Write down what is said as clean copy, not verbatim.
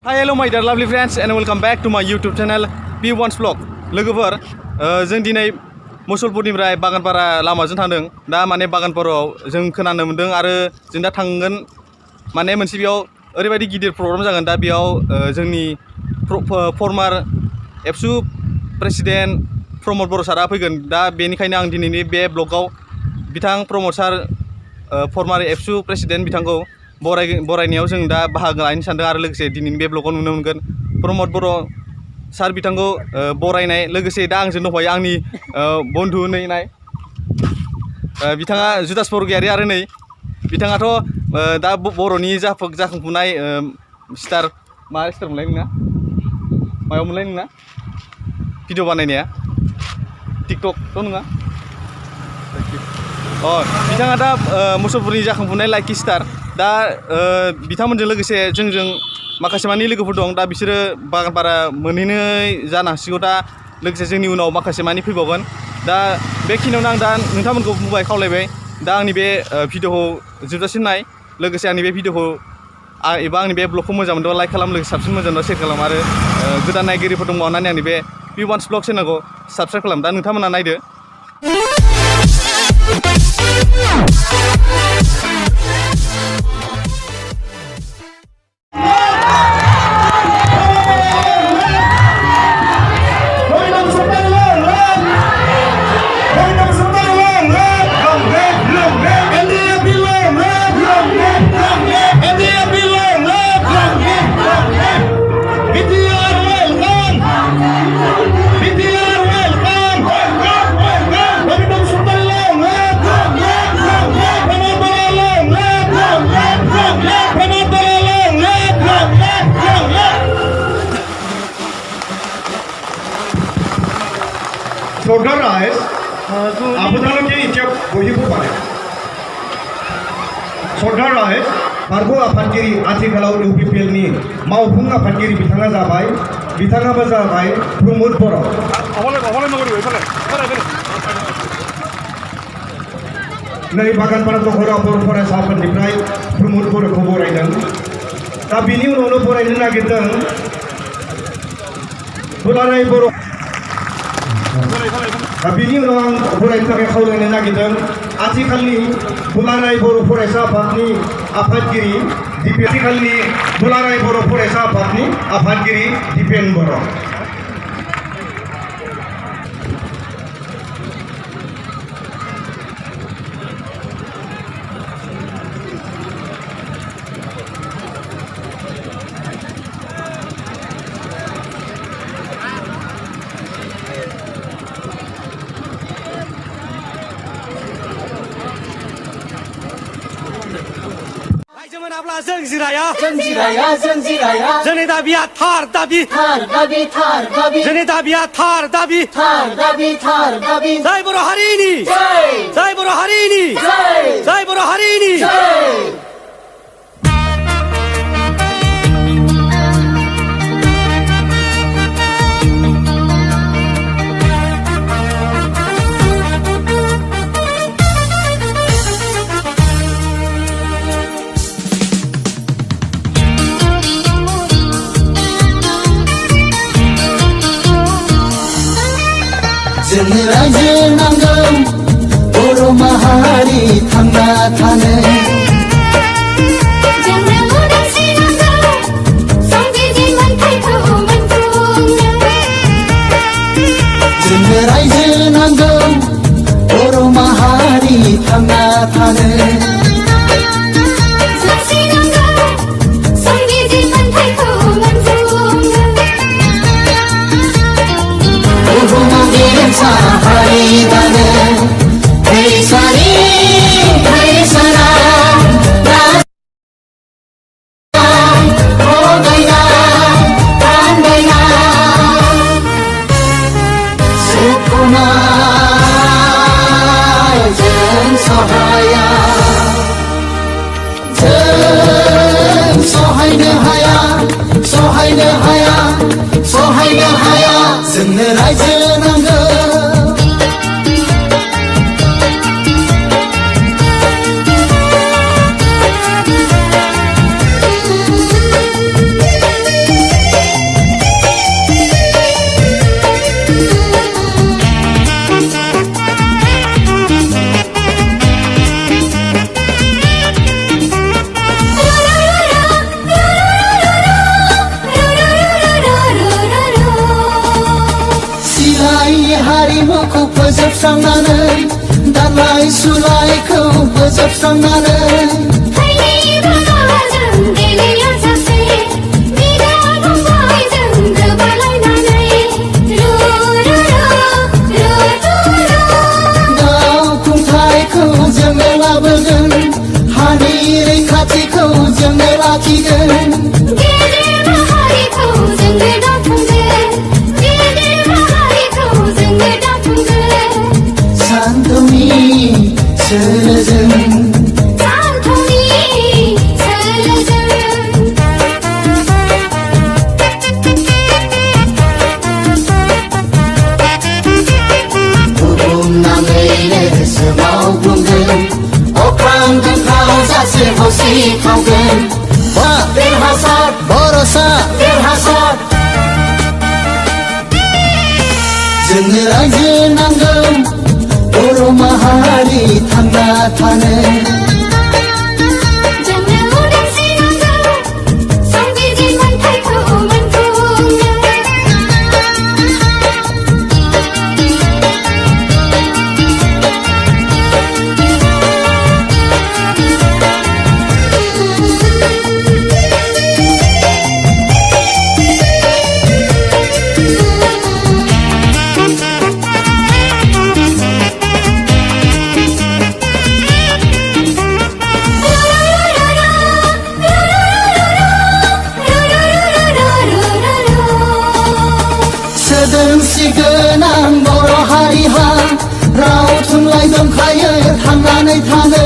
Hi, hello my dear lovely friends and welcome back to my YouTube channel B1's Vlog. लोगोफोर जों दिनै मुसलपुरनिफ्राय बागानपारा लामाजों थांदों दा माने बागानपारायाव जों खोनानो मोन्दों आरो जों दा थांगोन माने मोनसे बेयाव ओरैबायदि गिदिर प्रग्राम जागोन दा बेयाव जोंनि फर्मार एबसु प्रेसिडेन्ट प्रमद बर' सारा फैगोन दा बेनिखायनो आं दिनैनि बे ब्लगाव बिथां प्रमद सार फर्मार एबसु प्रेसिडेन्ट बिथांखौ बरायनायाव जों दा बाहागो लानो सानदों आरो लोगोसे दिनैनि बे ब्लगाव नुनो मोनगोन प्रमद बर' सार बिथांखौ बरायनाय लोगोसे दा आंजों दंफायो आंनि बन्धु नै नाय बिथाङा जुदास बरगयारि आरो नै बिथाङाथ' दा बर'नि जाखांफुनाय स्टार मा स्टार मोनलाय नोंना मायाव मोनलाय नोंना भिडिअ बानायनाया टिकटकथ' नङा बिथाङा दा मुसलपुरनि जाखांफुनाय लाइकि स्टार दा बिथांमोनजों लोगोसे जोंजों माखासे मानि लोगोफोर दं दा बिसोरो बागानपारा मोनहैनाय जानो हासिगौ दा लोगोसे जोंनि उनाव माखासे मानि फैबावगोन दा बेखिनियावनो आं दा नोंथांमोनखौ बुंबाय खावलायबाय दा आंनि बे भिडिअखौ जोबजासिम नाय लोगोसे आंनि बे भिडिअखौ एबा आंनि बे ब्लगखौ मोजां मोनदोंबा लाइक खालाम लोगोसे साबसिन मोजां मोनबा शेयार खालाम आरो गोदान नायगिरिफोर दंबावो होननानै आंनि बे B1's Vlog चेनेलखौ साबस्क्राइब खालाम दा नोंथांमोना नायदो Saudara apabila icap bohibu pada saudara Margo Afandgiri आथिखालाव UPPL नि मावफुं आफादगिरि बिथाङा जाबाय बिथाङाबो जाबाय प्रमद बर' नै बागानपारा दहरा बर' फरायसाफोरनिफ्राय प्रमद बर'खौ बरायदों दा बिनि उनावनो बरायनो नागिरदों दुलाराय बर' दा बिनि उनाव आं बरायनो थाखाय खावलायनो नागिरदों आथिखालनि दुलाराय बर' फरायसा आफादनि आफादगिरि आथिखालनि दुलाराय बर' फरायसा आफादनि आफादगिरि दिपेन बर' जों जिराया जोंनि दाबिया थार दाबि जोंनि दाबिया थार दाबि जय बर' हारिनि जय बर' हारिनि जय बर' हारिनि जोंनो रायजो नांगौ बर' माहारि थांना थानो जोंनो उदांस्रि नांगौ संबिजिर मोनथायखौ मोनफुंनो जोंनो रायजो नांगौ बर' माहारि थांना थानो Hari dana, hey sari, hey sana, oh gaya, gaya, sukuna, jen sahaya, sohayna haya, जोंनो रायजो नांगौ हारिमुखौ फोजोबस्रांनानै दालाय सुलायखौ फोजोबस्रांनानै गाव खुंथायखौ जोङो लाबोगोन हानि रैखाथिखौ जोङो लाखिगोन सानथौनि सोलोजों मावगोन अख्रां गोथाव जासे हौसि खावगोन देरहासार बर'सा देरहासार जोंनो रायजो नांगौ बर' माहारि थांना थानो सोदोमस्रि गोनां बर' हारिहा राव थुनलाइ दंखायो थांनानै थानो